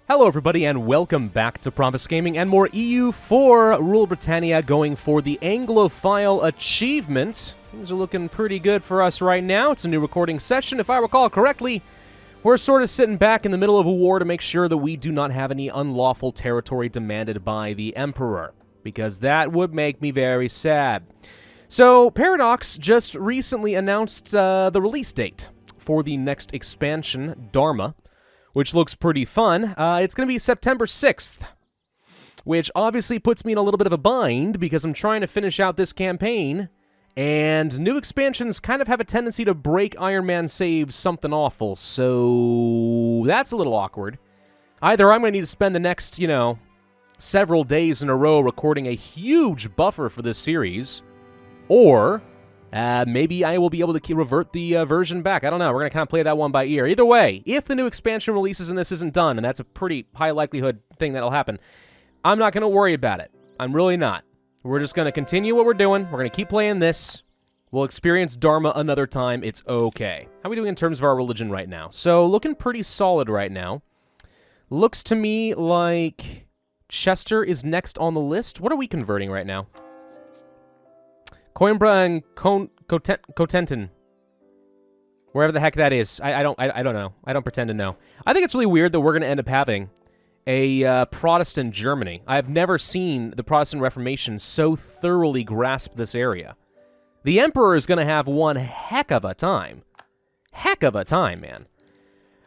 Hello everybody and welcome back to Pravus Gaming and more EU for Rule Britannia going for the Anglophile achievement. Things are looking pretty good for us right now. It's a new recording session. If I recall correctly, we're sort of sitting back in the middle of a war to make sure that we do not have any unlawful territory demanded by the Emperor, because that would make me very sad. So, Paradox just recently announced the release date for the next expansion, Dharma, which looks pretty fun. It's going to be September 6th, which obviously puts me in a little bit of a bind because I'm trying to finish out this campaign, and new expansions kind of have a tendency to break Iron Man saves something awful, so that's a little awkward. Either I'm going to need to spend the next, several days in a row recording a huge buffer for this series, or maybe I will be able to revert the version back. I don't know. We're going to kind of play that one by ear. Either way, if the new expansion releases and this isn't done, and that's a pretty high likelihood thing that'll happen, I'm not going to worry about it. I'm really not. We're just going to continue what we're doing. We're going to keep playing this. We'll experience Dharma another time. It's okay. How are we doing in terms of our religion right now? So, looking pretty solid right now. Looks to me like Chester is next on the list. What are we converting right now? Coimbra and Cotentin. Wherever the heck that is. I don't know. I don't pretend to know. I think it's really weird that we're going to end up having a Protestant Germany. I have never seen the Protestant Reformation so thoroughly grasp this area. The Emperor is going to have one heck of a time. Heck of a time, man.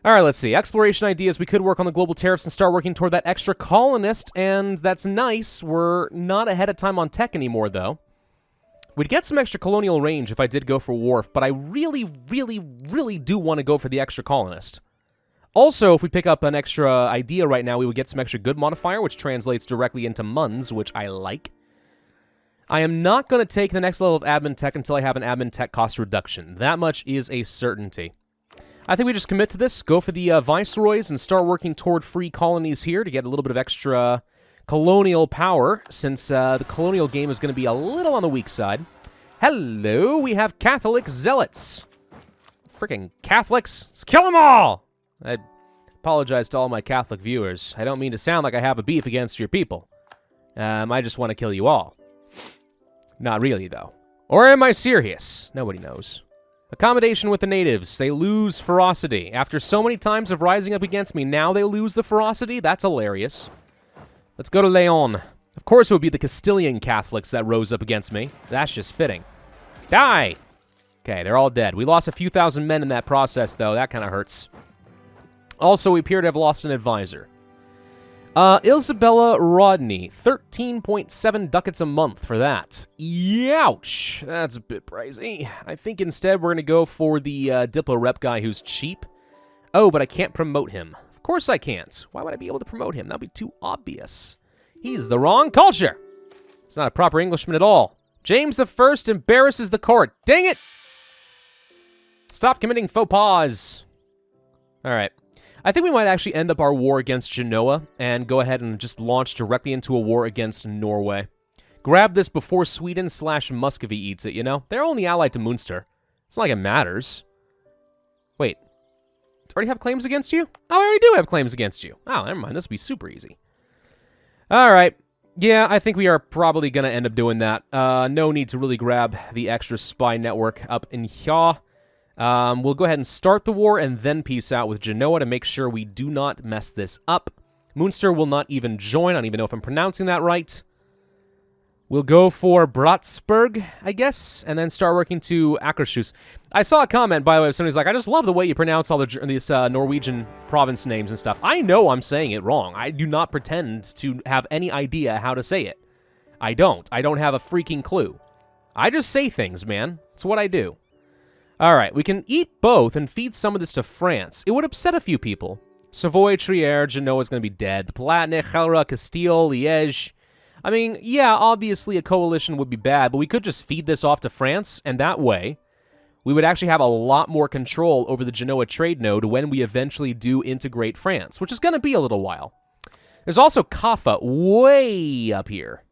All right, let's see. Exploration ideas. We could work on the global tariffs and start working toward that extra colonist, and that's nice. We're not ahead of time on tech anymore, though. We'd get some extra colonial range if I did go for Wharf, but I really do want to go for the extra colonist. Also, if we pick up an extra idea right now, we would get some extra good modifier, which translates directly into Muns, which I like. I am not going to take the next level of admin tech until I have an admin tech cost reduction. That much is a certainty. I think we just commit to this, go for the viceroys, and start working toward free colonies here to get a little bit of extra colonial power, since the colonial game is going to be a little on the weak side. Hello, we have Catholic zealots. Freaking Catholics. Let's kill them all! I apologize to all my Catholic viewers. I don't mean to sound like I have a beef against your people. I just want to kill you all. Not really, though. Or am I serious? Nobody knows. Accommodation with the natives. They lose ferocity. After so many times of rising up against me, now they lose the ferocity? That's hilarious. Let's go to Leon. Of course it would be the Castilian Catholics that rose up against me. That's just fitting. Die! Okay, they're all dead. We lost a few thousand men in that process, though. That kind of hurts. Also, we appear to have lost an advisor. Isabella Rodney. 13.7 ducats a month for that. Youch! That's a bit pricey. I think instead we're going to go for the Diplo rep guy who's cheap. Oh, but I can't promote him. Of course I can't. Why would I be able to promote him? That would be too obvious. He's the wrong culture. It's not a proper Englishman at all. James I embarrasses the court. Dang it! Stop committing faux pas. All right. I think we might actually end up our war against Genoa and go ahead and just launch directly into a war against Norway. Grab this before Sweden/Muscovy eats it, They're only allied to Munster. It's not like it matters. Wait. Already have claims against you? Oh, I already do have claims against you. Oh, never mind. This will be super easy. All right. Yeah, I think we are probably going to end up doing that. No need to really grab the extra spy network up in here. We'll go ahead and start the war and then peace out with Genoa to make sure we do not mess this up. Munster will not even join. I don't even know if I'm pronouncing that right. We'll go for Bratsburg, I guess, and then start working to Akershus. I saw a comment, by the way, somebody's like, I just love the way you pronounce all these Norwegian province names and stuff. I know I'm saying it wrong. I do not pretend to have any idea how to say it. I don't. I don't have a freaking clue. I just say things, man. It's what I do. All right, we can eat both and feed some of this to France. It would upset a few people. Savoy, Trier, Genoa's going to be dead. The Palatinate, Chalra, Castile, Liège. I mean, yeah, obviously a coalition would be bad, but we could just feed this off to France, and that way, we would actually have a lot more control over the Genoa trade node when we eventually do integrate France, which is going to be a little while. There's also Kaffa way up here,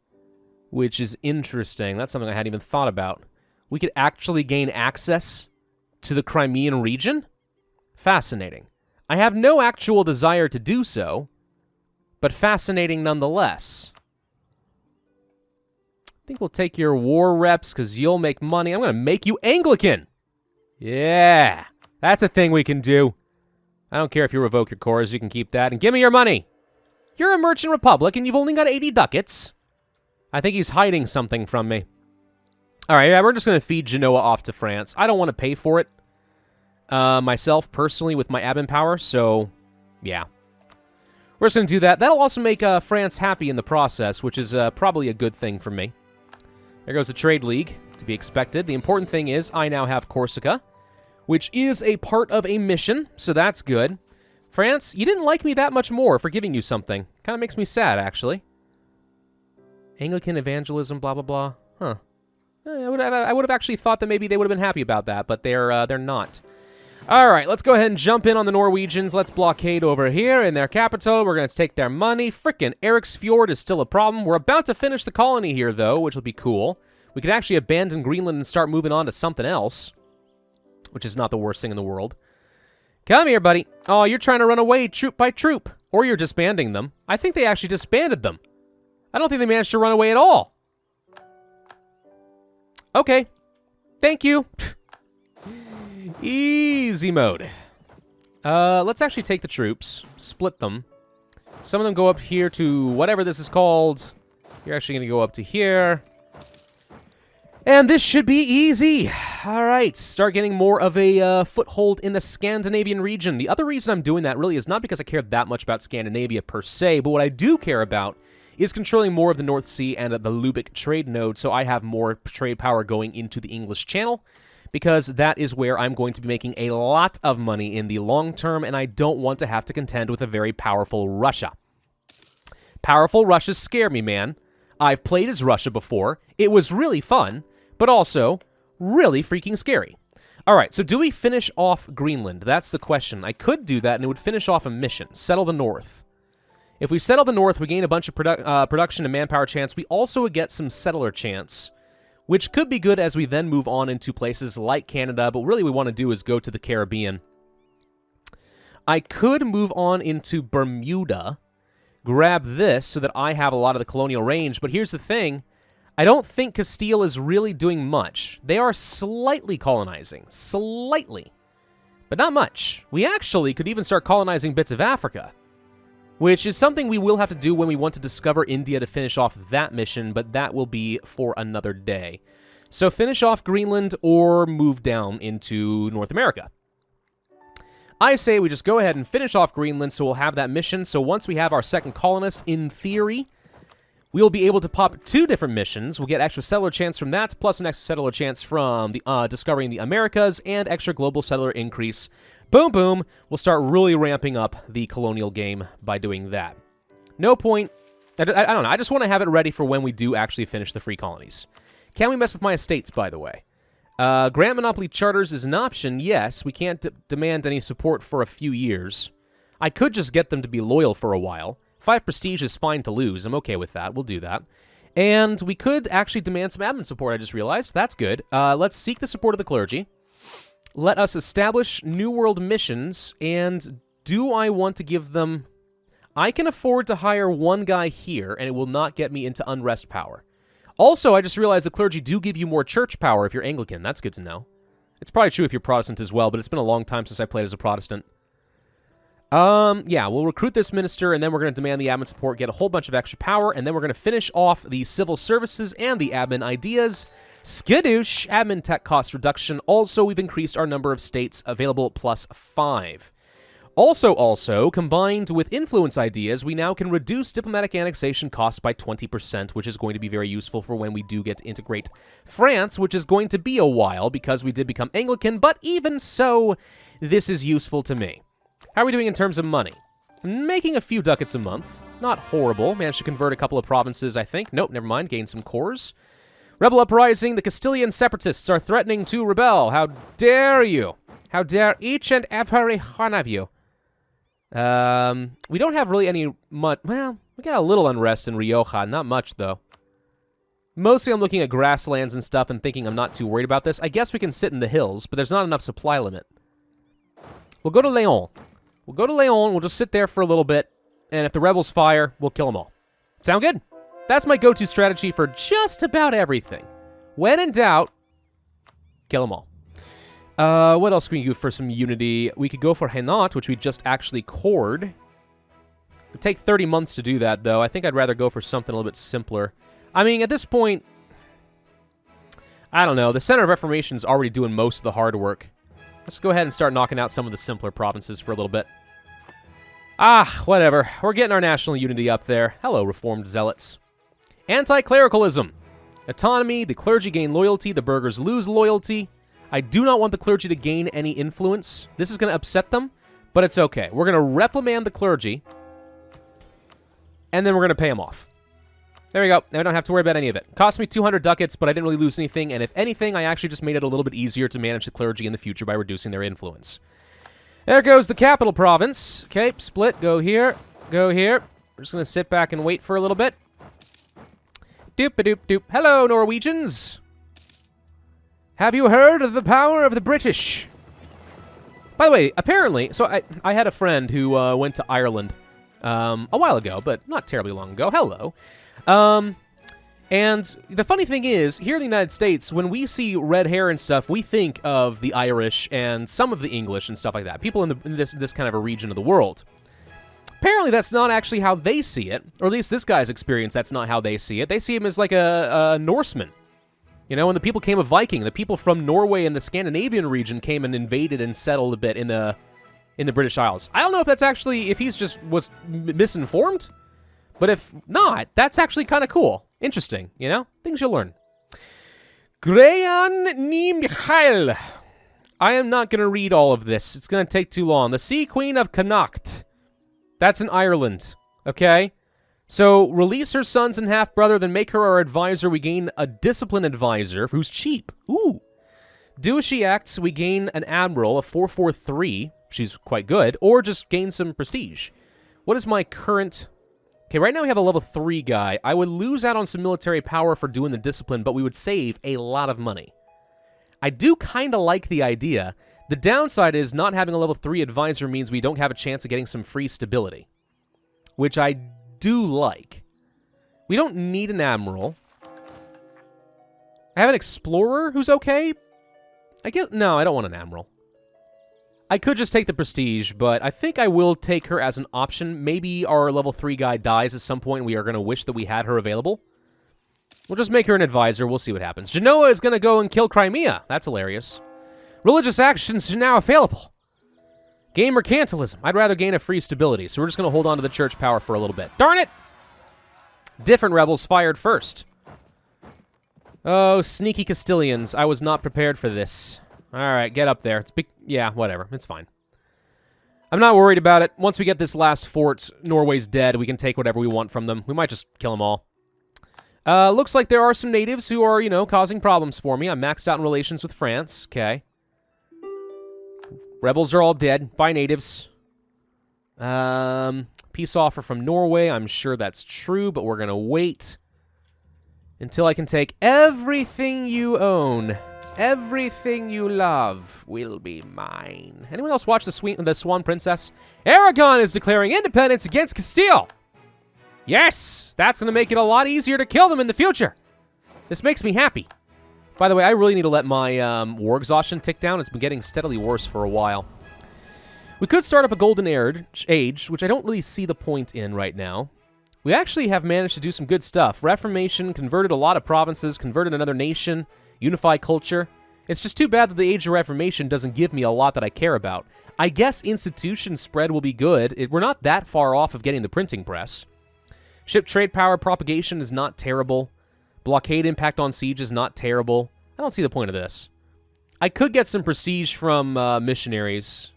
which is interesting. That's something I hadn't even thought about. We could actually gain access to the Crimean region? Fascinating. I have no actual desire to do so, but fascinating nonetheless. I think we'll take your war reps because you'll make money. I'm going to make you Anglican. Yeah, that's a thing we can do. I don't care if you revoke your cores, you can keep that. And give me your money. You're a merchant republic and you've only got 80 ducats. I think he's hiding something from me. All right, yeah, we're just going to feed Genoa off to France. I don't want to pay for it myself, personally, with my admin power, so yeah. We're just going to do that. That'll also make France happy in the process, which is probably a good thing for me. There goes the Trade League, to be expected. The important thing is I now have Corsica, which is a part of a mission, so that's good. France, you didn't like me that much more for giving you something. Kind of makes me sad, actually. Anglican evangelism, blah, blah, blah. Huh. I would have actually thought that maybe they would have been happy about that, but they're not. All right, let's go ahead and jump in on the Norwegians. Let's blockade over here in their capital. We're going to take their money. Frickin' Eriksfjord is still a problem. We're about to finish the colony here, though, which will be cool. We could actually abandon Greenland and start moving on to something else, which is not the worst thing in the world. Come here, buddy. Oh, you're trying to run away troop by troop, or you're disbanding them. I think they actually disbanded them. I don't think they managed to run away at all. Okay. Thank you. Easy mode. Let's actually take the troops, split them. Some of them go up here to whatever this is called. You're actually going to go up to here. And this should be easy. All right, start getting more of a foothold in the Scandinavian region. The other reason I'm doing that really is not because I care that much about Scandinavia per se, but what I do care about is controlling more of the North Sea and the Lubeck trade node, so I have more trade power going into the English Channel, because that is where I'm going to be making a lot of money in the long term, and I don't want to have to contend with a very powerful Russia. Powerful Russias scare me, man. I've played as Russia before. It was really fun, but also really freaking scary. All right, so do we finish off Greenland? That's the question. I could do that, and it would finish off a mission. Settle the North. If we settle the North, we gain a bunch of production and manpower chance. We also would get some settler chance, which could be good as we then move on into places like Canada, but really what we want to do is go to the Caribbean. I could move on into Bermuda, grab this so that I have a lot of the colonial range, but here's the thing. I don't think Castile is really doing much. They are slightly colonizing. Slightly. But not much. We actually could even start colonizing bits of Africa, which is something we will have to do when we want to discover India to finish off that mission, but that will be for another day. So finish off Greenland or move down into North America. I say we just go ahead and finish off Greenland so we'll have that mission. So once we have our second colonist, in theory, we'll be able to pop 2 different missions. We'll get extra settler chance from that, plus an extra settler chance from the discovering the Americas, and extra global settler increase. Boom, boom. We'll start really ramping up the colonial game by doing that. No point. I don't know. I just want to have it ready for when we do actually finish the free colonies. Can we mess with my estates, by the way? Grant Monopoly Charters is an option, yes. We can't demand any support for a few years. I could just get them to be loyal for a while. 5 prestige is fine to lose. I'm okay with that. We'll do that. And we could actually demand some admin support, I just realized. That's good. Let's seek the support of the clergy. Let us establish New World missions, and do I want to give them... I can afford to hire one guy here, and it will not get me into unrest power. Also, I just realized the clergy do give you more church power if you're Anglican. That's good to know. It's probably true if you're Protestant as well, but it's been a long time since I played as a Protestant. Yeah, we'll recruit this minister, and then we're going to demand the admin support, get a whole bunch of extra power, and then we're going to finish off the civil services and the admin ideas. Skadoosh, admin tech cost reduction. Also, we've increased our number of states available +5. Also, combined with influence ideas, we now can reduce diplomatic annexation costs by 20%, which is going to be very useful for when we do get to integrate France, which is going to be a while because we did become Anglican, but even so, this is useful to me. How are we doing in terms of money? Making a few ducats a month. Not horrible. Managed to convert a couple of provinces, I think. Nope, never mind. Gained some cores. Rebel Uprising. The Castilian separatists are threatening to rebel. How dare you? How dare each and every one of you? We don't have really any much... Well, we got a little unrest in Rioja. Not much, though. Mostly I'm looking at grasslands and stuff and thinking I'm not too worried about this. I guess we can sit in the hills, but there's not enough supply limit. We'll go to Leon. We'll just sit there for a little bit. and if the rebels fire, we'll kill them all. Sound good? That's my go-to strategy for just about everything. When in doubt, kill them all. What else can we do for some unity? We could go for Hainaut, which we just actually cored. It would take 30 months to do that, though. I think I'd rather go for something a little bit simpler. I mean, at this point, I don't know. The Center of Reformation is already doing most of the hard work. Let's go ahead and start knocking out some of the simpler provinces for a little bit. Ah, whatever. We're getting our national unity up there. Hello, Reformed Zealots. Anti-clericalism. Autonomy, the clergy gain loyalty, the burghers lose loyalty. I do not want the clergy to gain any influence. This is going to upset them, but it's okay. We're going to reprimand the clergy, and then we're going to pay them off. There we go. Now I don't have to worry about any of it. Cost me 200 ducats, but I didn't really lose anything, and if anything, I actually just made it a little bit easier to manage the clergy in the future by reducing their influence. There goes the capital province. Okay, split. Go here. Go here. We're just going to sit back and wait for a little bit. Doop-a-doop-doop. Hello, Norwegians. Have you heard of the power of the British? By the way, apparently, so I had a friend who went to Ireland a while ago, but not terribly long ago. Hello. And the funny thing is, here in the United States, when we see red hair and stuff, we think of the Irish and some of the English and stuff like that. People in this kind of a region of the world. Apparently, that's not actually how they see it, or at least this guy's experience, that's not how they see it. They see him as like a Norseman. You know, when the people came a Viking, the people from Norway and the Scandinavian region came and invaded and settled a bit in the British Isles. I don't know if that's actually, if he's just was misinformed, but if not, that's actually kind of cool. Interesting, you know? Things you'll learn. Grean ni Michael. I am not going to read all of this. It's going to take too long. The Sea Queen of Connacht. That's in Ireland, okay? So, release her sons and half-brother, then make her our advisor. We gain a discipline advisor who's cheap. Ooh. Do as she acts, we gain an admiral, a 443. She's quite good. Or just gain some prestige. What is my current... Okay, right now we have a level 3 guy. I would lose out on some military power for doing the discipline, but we would save a lot of money. I do kind of like the idea. The downside is not having a level 3 advisor means we don't have a chance of getting some free stability, which I do like. We don't need an admiral. I have an explorer who's okay. I guess, no, I don't want an admiral. I could just take the prestige, but I think I will take her as an option. Maybe our level 3 guy dies at some point and we are going to wish that we had her available. We'll just make her an advisor. We'll see what happens. Genoa is going to go and kill Crimea. That's hilarious. Religious actions are now available. Gain mercantilism. I'd rather gain a free stability, so we're just going to hold on to the church power for a little bit. Darn it! Different rebels fired first. Oh, sneaky Castilians. I was not prepared for this. All right, get up there. Yeah, whatever. It's fine. I'm not worried about it. Once we get this last fort, Norway's dead. We can take whatever we want from them. We might just kill them all. Looks like there are some natives who are, you know, causing problems for me. I'm maxed out in relations with France. Okay. Rebels are all dead. Bye, natives. Peace offer from Norway. I'm sure that's true, but we're going to wait until I can take everything you own. Everything you love will be mine. Anyone else watch the Swan Princess? Aragon is declaring independence against Castile. Yes, that's going to make it a lot easier to kill them in the future. This makes me happy. By the way, I really need to let my war exhaustion tick down. It's been getting steadily worse for a while. We could start up a golden age, which I don't really see the point in right now. We actually have managed to do some good stuff. Reformation, converted a lot of provinces, converted another nation, unified culture. It's just too bad that the Age of Reformation doesn't give me a lot that I care about. I guess institution spread will be good. We're not that far off of getting the printing press. Ship trade power propagation is not terrible. Blockade impact on siege is not terrible. I don't see the point of this. I could get some prestige from missionaries,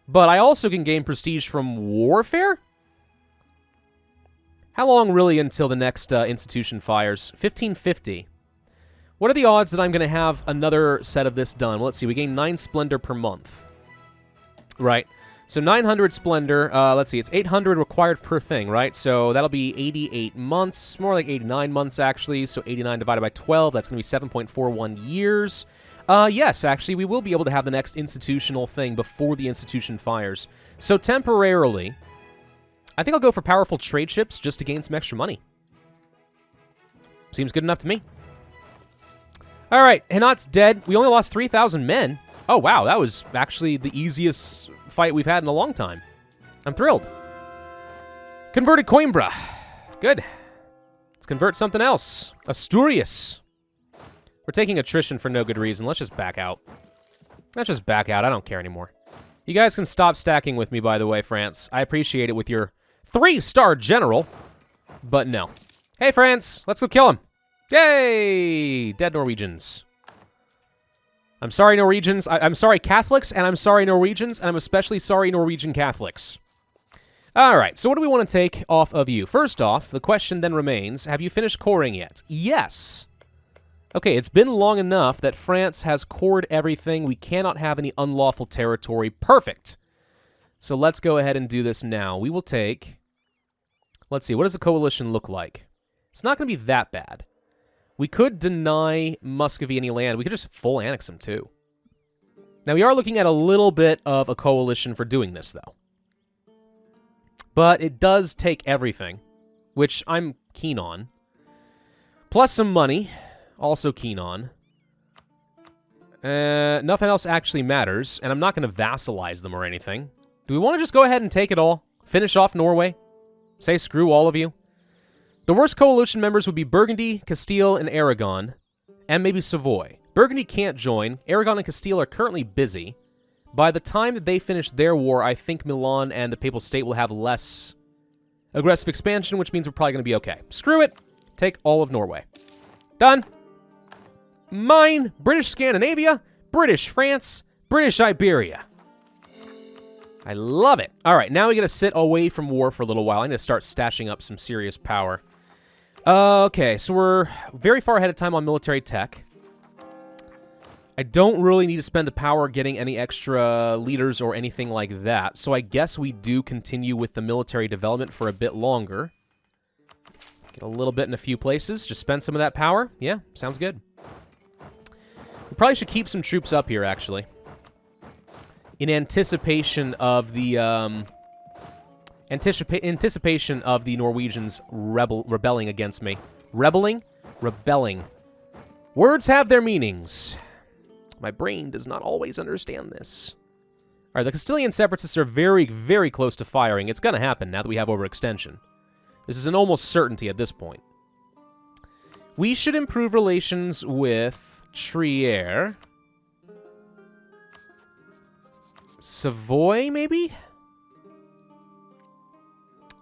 but I also can gain prestige from warfare? How long really until the next institution fires? 1550. What are the odds that I'm going to have another set of this done? Well, let's see. We gain 9 splendor per month. Right. So 900 splendor. Let's see. It's 800 required per thing, right? So that'll be 88 months. More like 89 months, actually. So 89 divided by 12. That's going to be 7.41 years. Yes, actually, we will be able to have the next institutional thing before the institution fires. So temporarily, I think I'll go for powerful trade ships just to gain some extra money. Seems good enough to me. All right, Hanat's dead. We only lost 3,000 men. Oh, wow, that was actually the easiest fight we've had in a long time. I'm thrilled. Converted Coimbra. Good. Let's convert something else. Asturias. We're taking attrition for no good reason. Let's just back out. Let's just back out. I don't care anymore. You guys can stop stacking with me, by the way, France. I appreciate it with your 3-star general. But no. Hey, France. Let's go kill him. Yay! Dead Norwegians. I'm sorry, Norwegians. I'm sorry, Catholics, and I'm sorry, Norwegians, and I'm especially sorry, Norwegian Catholics. All right, so what do we want to take off of you? First off, the question then remains, have you finished coring yet? Yes. Okay, it's been long enough that France has cored everything. We cannot have any unlawful territory. Perfect. So let's go ahead and do this now. We will take... Let's see, what does a coalition look like? It's not going to be that bad. We could deny Muscovy any land. We could just full annex them, too. Now, we are looking at a little bit of a coalition for doing this, though. But it does take everything, which I'm keen on. Plus some money, also keen on. Nothing else actually matters, and I'm not going to vassalize them or anything. Do we want to just go ahead and take it all? Finish off Norway? Say screw all of you? The worst coalition members would be Burgundy, Castile, and Aragon, and maybe Savoy. Burgundy can't join. Aragon and Castile are currently busy. By the time that they finish their war, I think Milan and the Papal State will have less aggressive expansion, which means we're probably going to be okay. Screw it. Take all of Norway. Done. Mine. British Scandinavia, British France, British Iberia. I love it. All right, now we got to sit away from war for a little while. I need to start stashing up some serious power. Okay, so we're very far ahead of time on military tech. I don't really need to spend the power getting any extra leaders or anything like that, so I guess we do continue with the military development for a bit longer. Get a little bit in a few places, just spend some of that power. Yeah, sounds good. We probably should keep some troops up here, actually, in anticipation of the anticipation of the Norwegians rebelling against me. Rebelling? Rebelling. Words have their meanings. My brain does not always understand this. All right, the Castilian separatists are very, very close to firing. It's going to happen now that we have overextension. This is an almost certainty at this point. We should improve relations with Trier. Savoy, maybe?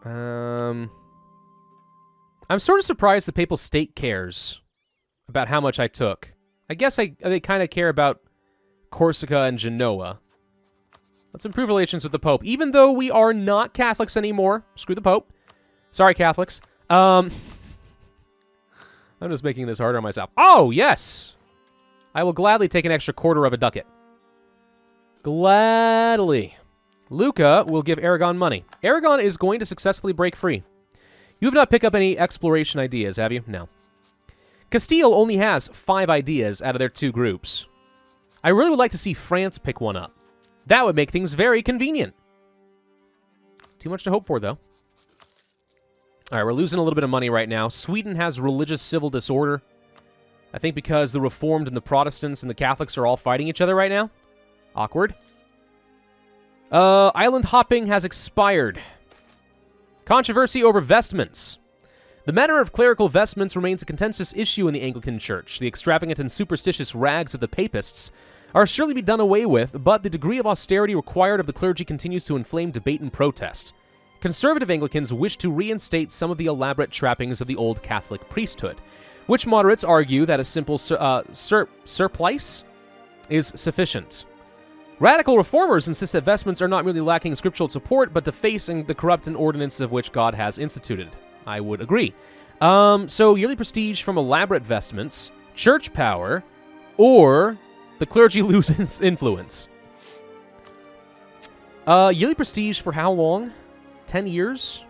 I'm sort of surprised the Papal State cares about how much I took. I guess they kind of care about Corsica and Genoa. Let's improve relations with the Pope, even though we are not Catholics anymore. Screw the Pope. Sorry, Catholics. I'm just making this harder on myself. Oh, yes! I will gladly take an extra quarter of a ducat. Gladly. Lucca will give Aragon money. Aragon is going to successfully break free. You have not picked up any exploration ideas, have you? No. Castile only has 5 ideas out of their 2 groups. I really would like to see France pick one up. That would make things very convenient. Too much to hope for, though. All right, we're losing a little bit of money right now. Sweden has religious civil disorder. I think because the Reformed and the Protestants and the Catholics are all fighting each other right now. Awkward. Island hopping has expired. Controversy over vestments. The matter of clerical vestments remains a contentious issue in the Anglican Church. The extravagant and superstitious rags of the papists are surely to be done away with, but the degree of austerity required of the clergy continues to inflame debate and protest. Conservative Anglicans wish to reinstate some of the elaborate trappings of the old Catholic priesthood, which moderates argue that a simple surplice is sufficient. Radical reformers insist that vestments are not merely lacking scriptural support, but defacing the corrupt and ordinances of which God has instituted. I would agree. So yearly prestige from elaborate vestments, church power, or the clergy loses influence. Yearly prestige for how long? 10 years?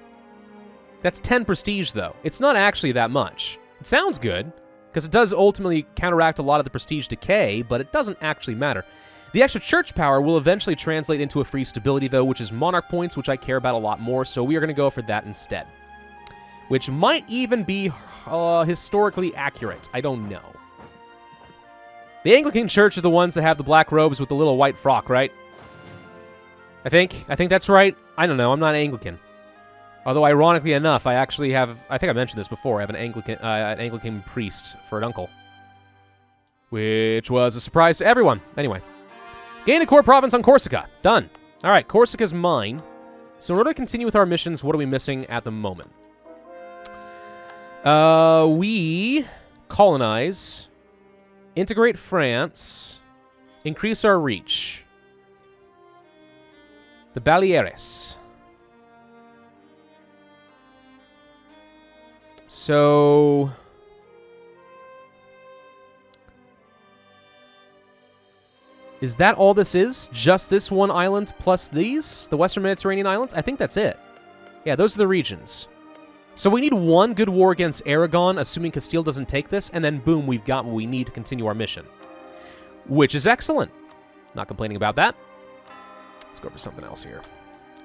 That's 10 prestige, though. It's not actually that much. It sounds good, because it does ultimately counteract a lot of the prestige decay, but it doesn't actually matter. The extra church power will eventually translate into a free stability, though, which is monarch points, which I care about a lot more, so we are going to go for that instead. Which might even be historically accurate. I don't know. The Anglican Church are the ones that have the black robes with the little white frock, right? I think that's right. I don't know. I'm not Anglican. Although, ironically enough, I actually have... I think I mentioned this before. I have an Anglican priest for an uncle. Which was a surprise to everyone. Anyway. Gain a core province on Corsica. Done. All right, Corsica's mine. So in order to continue with our missions, what are we missing at the moment? We colonize, integrate France, increase our reach. The Baleares. So... is that all this is? Just this one island plus these? The Western Mediterranean islands? I think that's it. Yeah, those are the regions. So we need one good war against Aragon, assuming Castile doesn't take this, and then boom, we've got what we need to continue our mission. Which is excellent. Not complaining about that. Let's go for something else here.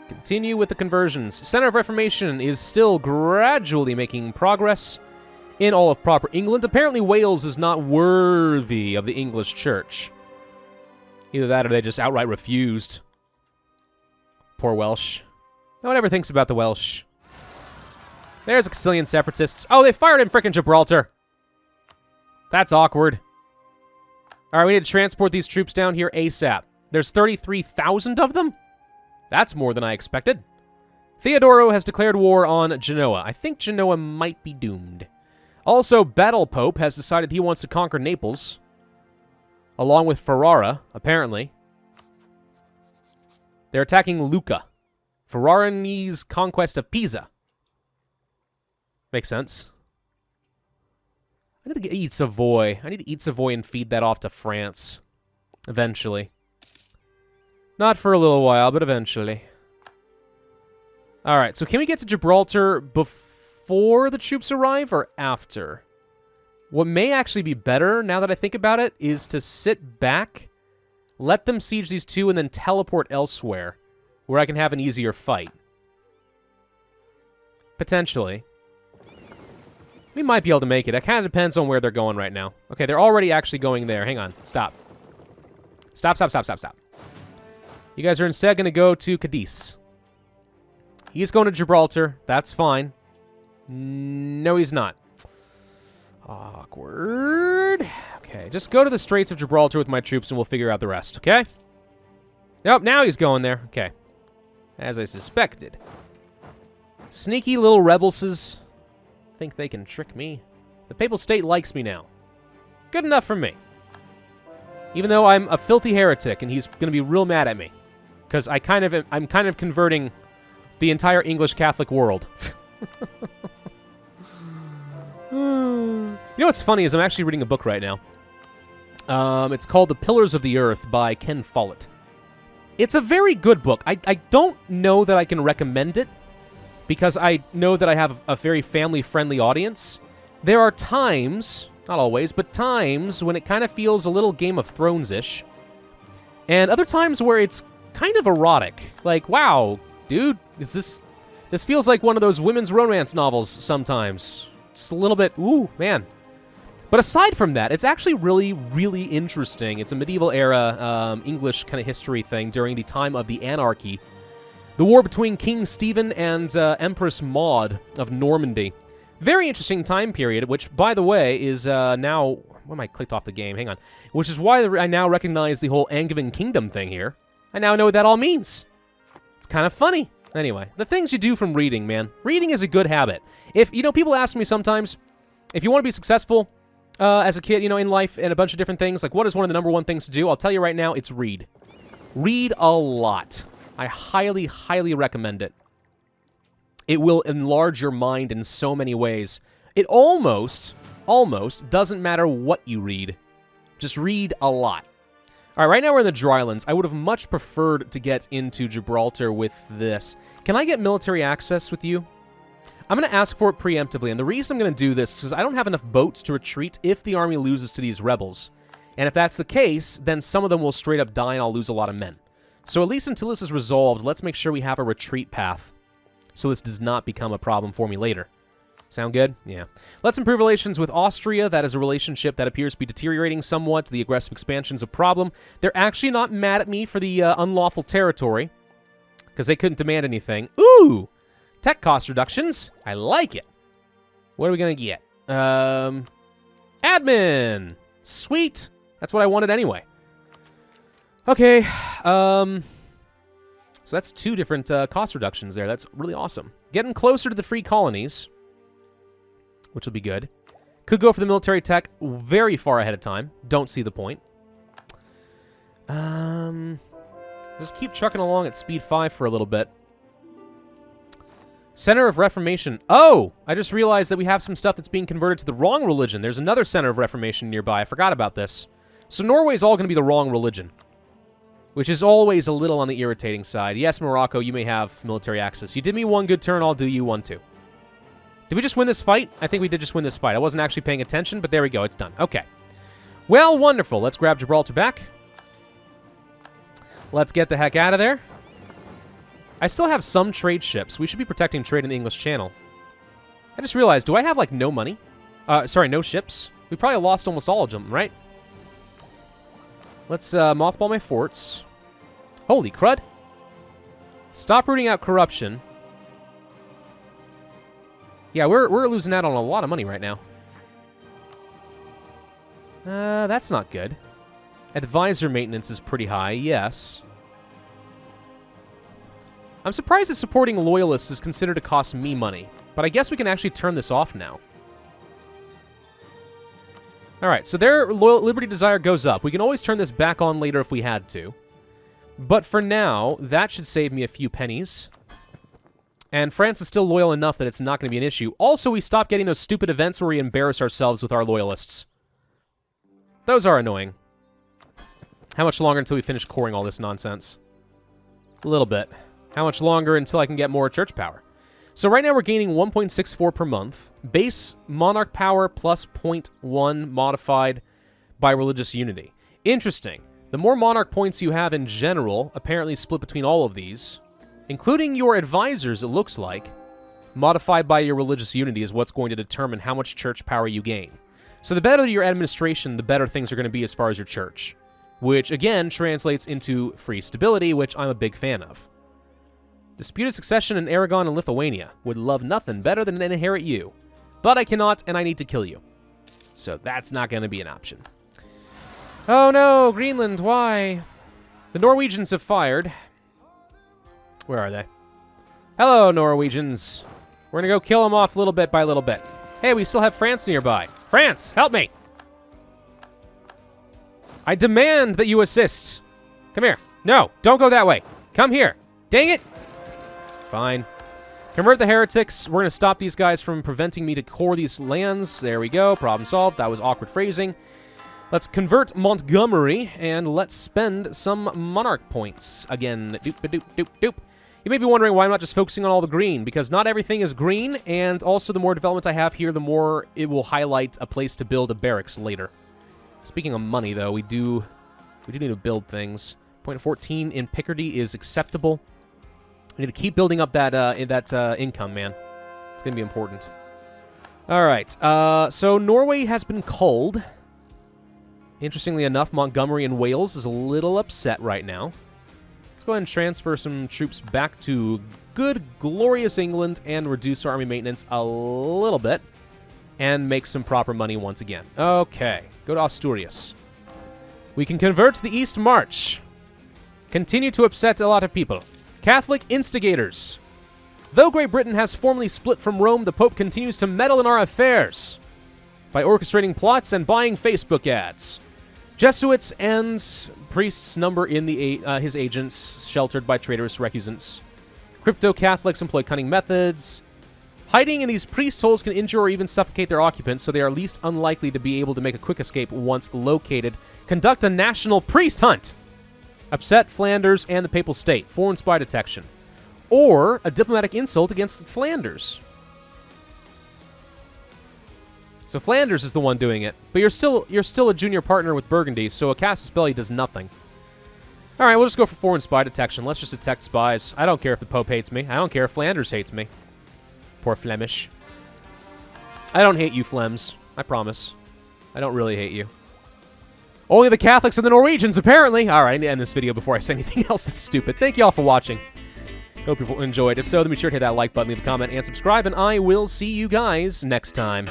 Continue with the conversions. Center of Reformation is still gradually making progress in all of proper England. Apparently Wales is not worthy of the English Church. Either that or they just outright refused. Poor Welsh. No one ever thinks about the Welsh. There's the Castilian separatists. Oh, they fired in frickin' Gibraltar. That's awkward. All right, we need to transport these troops down here ASAP. There's 33,000 of them? That's more than I expected. Theodoro has declared war on Genoa. I think Genoa might be doomed. Also, Battle Pope has decided he wants to conquer Naples. Along with Ferrara, apparently. They're attacking Lucca. Ferrarini's conquest of Pisa. Makes sense. I need to eat Savoy. I need to eat Savoy and feed that off to France. Eventually. Not for a little while, but eventually. Alright, so can we get to Gibraltar before the troops arrive or after? What may actually be better, now that I think about it, is to sit back, let them siege these two, and then teleport elsewhere, where I can have an easier fight. Potentially. We might be able to make it. It kind of depends on where they're going right now. Okay, they're already actually going there. Hang on. Stop. Stop, stop, stop, stop, stop. You guys are instead going to go to Cadiz. He's going to Gibraltar. That's fine. No, he's not. Awkward. Okay, just go to the Straits of Gibraltar with my troops and we'll figure out the rest, okay? Nope, now he's going there. Okay. As I suspected. Sneaky little rebelses. Think they can trick me. The Papal State likes me now. Good enough for me. Even though I'm a filthy heretic and he's going to be real mad at me. Because I'm kind of converting the entire English Catholic world. You know what's funny is I'm actually reading a book right now. It's called The Pillars of the Earth by Ken Follett. It's a very good book. I don't know that I can recommend it because I know that I have a very family-friendly audience. There are times, not always, but times when it kind of feels a little Game of Thrones-ish. And other times where it's kind of erotic. Like, wow, dude, is this feels like one of those women's romance novels sometimes. Just a little bit, ooh, man. But aside from that, it's actually really, really interesting. It's a medieval era English kind of history thing during the time of the anarchy. The war between King Stephen and Empress Maud of Normandy. Very interesting time period, which, by the way, is now... Why am I clicked off the game? Hang on. Which is why I now recognize the whole Angevin Kingdom thing here. I now know what that all means. It's kind of funny. Anyway, the things you do from reading, man. Reading is a good habit. If, you know, people ask me sometimes, if you want to be successful as a kid, you know, in life and a bunch of different things, like what is one of the #1 things to do? I'll tell you right now, it's read. Read a lot. I highly, highly recommend it. It will enlarge your mind in so many ways. It almost doesn't matter what you read. Just read a lot. All right, right now we're in the Drylands. I would have much preferred to get into Gibraltar with this. Can I get military access with you? I'm going to ask for it preemptively, and the reason I'm going to do this is because I don't have enough boats to retreat if the army loses to these rebels. And if that's the case, then some of them will straight up die and I'll lose a lot of men. So at least until this is resolved, let's make sure we have a retreat path so this does not become a problem for me later. Sound good? Yeah. Let's improve relations with Austria. That is a relationship that appears to be deteriorating somewhat. The aggressive expansion's a problem. They're actually not mad at me for the unlawful territory because they couldn't demand anything. Ooh! Tech cost reductions. I like it. What are we going to get? Admin! Sweet! That's what I wanted anyway. Okay. So that's 2 different cost reductions there. That's really awesome. Getting closer to the free colonies, which will be good. Could go for the military tech very far ahead of time. Don't see the point. Just keep trucking along at speed 5 for a little bit. Center of Reformation. Oh! I just realized that we have some stuff that's being converted to the wrong religion. There's another Center of Reformation nearby. I forgot about this. So Norway's all going to be the wrong religion, which is always a little on the irritating side. Yes, Morocco, you may have military access. You did me one good turn, I'll do you one too. Did we just win this fight? I think we did just win this fight. I wasn't actually paying attention, but there we go. It's done. Okay. Well, wonderful. Let's grab Gibraltar back. Let's get the heck out of there. I still have some trade ships. We should be protecting trade in the English Channel. I just realized, do I have, like, no money? Sorry, no ships? We probably lost almost all of them, right? Let's mothball my forts. Holy crud. Stop rooting out corruption. Yeah, we're losing out on a lot of money right now. That's not good. Advisor maintenance is pretty high, yes. I'm surprised that supporting loyalists is considered to cost me money, but I guess we can actually turn this off now. Alright, so their Liberty Desire goes up. We can always turn this back on later if we had to. But for now, that should save me a few pennies. And France is still loyal enough that it's not going to be an issue. Also, we stopped getting those stupid events where we embarrass ourselves with our loyalists. Those are annoying. How much longer until we finish coring all this nonsense? A little bit. How much longer until I can get more church power? So right now we're gaining 1.64 per month. Base monarch power plus 0.1 modified by religious unity. Interesting. The more monarch points you have in general, apparently split between all of these, including your advisors, it looks like, modified by your religious unity is what's going to determine how much church power you gain. So the better your administration, the better things are going to be as far as your church, which again translates into free stability, which I'm a big fan of. Disputed succession in Aragon and Lithuania. Would love nothing better than to inherit you. But I cannot, and I need to kill you. So that's not going to be an option. Oh no, Greenland, why? The Norwegians have fired. Where are they? Hello, Norwegians. We're going to go kill them off little bit by little bit. Hey, we still have France nearby. France, help me! I demand that you assist. Come here. No, don't go that way. Come here. Dang it! Fine. Convert the heretics. We're going to stop these guys from preventing me to core these lands. There we go. Problem solved. That was awkward phrasing. Let's convert Montgomery, and let's spend some monarch points. Again, doop-a-doop-doop-doop. You may be wondering why I'm not just focusing on all the green, because not everything is green, and also the more development I have here, the more it will highlight a place to build a barracks later. Speaking of money, though, we do need to build things. Point 14 in Picardy is acceptable. We need to keep building up that income, man. It's going to be important. All right. So Norway has been culled. Interestingly enough, Montgomery in Wales is a little upset right now. Let's go ahead and transfer some troops back to good, glorious England and reduce our army maintenance a little bit and make some proper money once again. Okay. Go to Asturias. We can convert the East March. Continue to upset a lot of people. Catholic instigators. Though Great Britain has formally split from Rome, the Pope continues to meddle in our affairs by orchestrating plots and buying Facebook ads. Jesuits and priests number in his agents, sheltered by traitorous recusants. Crypto-Catholics employ cunning methods. Hiding in these priest holes can injure or even suffocate their occupants, so they are least unlikely to be able to make a quick escape once located. Conduct a national priest hunt. Upset Flanders and the Papal State. Foreign spy detection. Or a diplomatic insult against Flanders. So Flanders is the one doing it. But you're still a junior partner with Burgundy, so a Casus Belli does nothing. All right, we'll just go for foreign spy detection. Let's just detect spies. I don't care if the Pope hates me. I don't care if Flanders hates me. Poor Flemish. I don't hate you, Flems. I promise. I don't really hate you. Only the Catholics and the Norwegians, apparently. All right, I need to end this video before I say anything else that's stupid. Thank you all for watching. Hope you enjoyed. If so, then be sure to hit that like button, leave a comment, and subscribe, and I will see you guys next time.